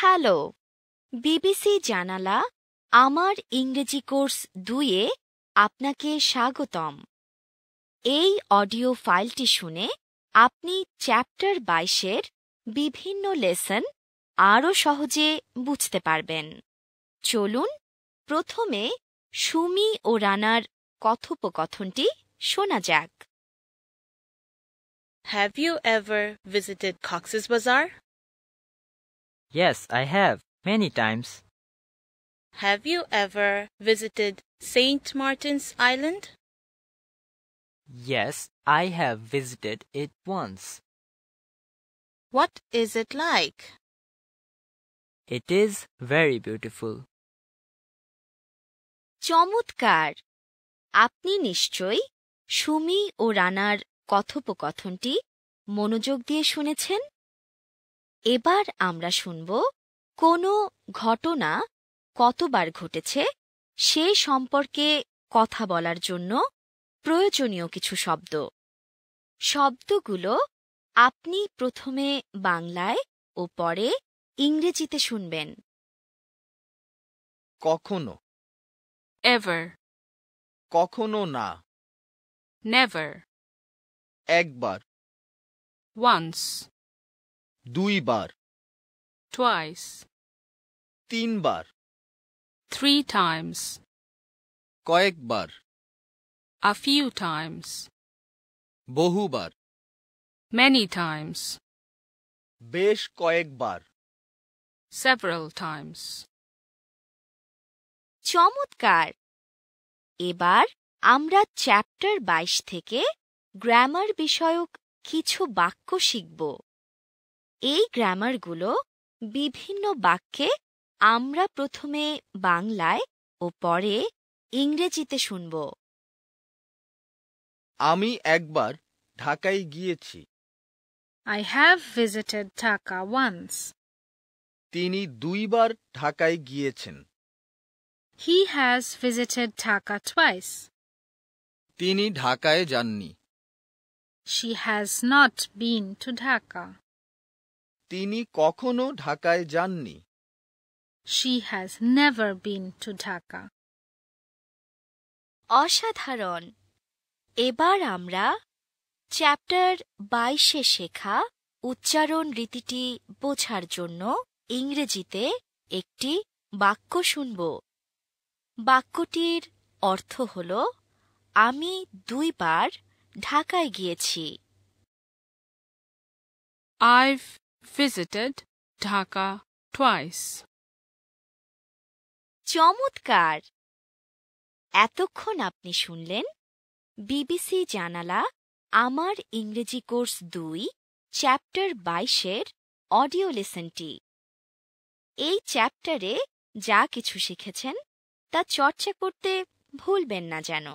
Hello, BBC জানালা আমার ইংরেজি কোর্স 2-এ আপনাকে স্বাগতম। এই অডিও ফাইলটি শুনে আপনি চ্যাপ্টার 22-এর বিভিন্ন লেসন আরও সহজে বুঝতে পারবেন। চলুন প্রথমে সুমি ও রানার কথোপকথনটি শোনা যাক। Have you ever visited Cox's Bazar? Yes, I have, many times. Have you ever visited St. Martin's Island? Yes, I have visited it once. What is it like? It is very beautiful. চমৎকার! আপনি নিশ্চয়ই সুমি ও রানার কথোপকথনটি মনোযোগ দিয়ে শুনেছেন। এবার আমরা শুনব কোনো ঘটনা কতবার ঘটেছে সে সম্পর্কে কথা বলার জন্য প্রয়োজনীয় কিছু শব্দ। শব্দগুলো আপনি প্রথমে বাংলায় ও পরে ইংরেজিতে শুনবেন। কখনো, Ever. কখনো না, Never. একবার, Once. দুইবার, Twice. তিনবার, 3 times. কয়েকবার, A few times. বহুবার, Many times. বেশ কয়েকবার। Several times. চমৎকার! এবার আমরা চ্যাপ্টার 22 থেকে গ্রামার বিষয়ক কিছু বাক্য শিখব। এই গ্রামারগুলো বিভিন্ন বাক্যে আমরা প্রথমে বাংলায় ও পরে ইংরেজিতে শুনব। আমি একবার ঢাকায় গিয়েছি। I have visited Dhaka once. তিনি দুইবার ঢাকায় গিয়েছেন। He has visited Dhaka twice. তিনি ঢাকায় যাননি। She has not been to Dhaka. তিনি কখনো ঢাকায় যাননি। She has never been to Dhaka. অসাধারণ! এবার আমরা চ্যাপ্টার 22-এ শেখা উচ্চারণ রীতিটি বোঝার জন্য ইংরেজিতে একটি বাক্য শুনব। বাক্যটির অর্থ হল, আমি 2 বার ঢাকায় গিয়েছি। I've visited Dhaka twice. চমৎকার! এতক্ষণ আপনি শুনলেন বিবিসি জানালা আমার ইংরেজি কোর্স 2 চ্যাপ্টার 22-এর অডিও লেসনটি। এই চ্যাপ্টারে যা কিছু শিখেছেন তা চর্চা করতে ভুলবেন না যেন।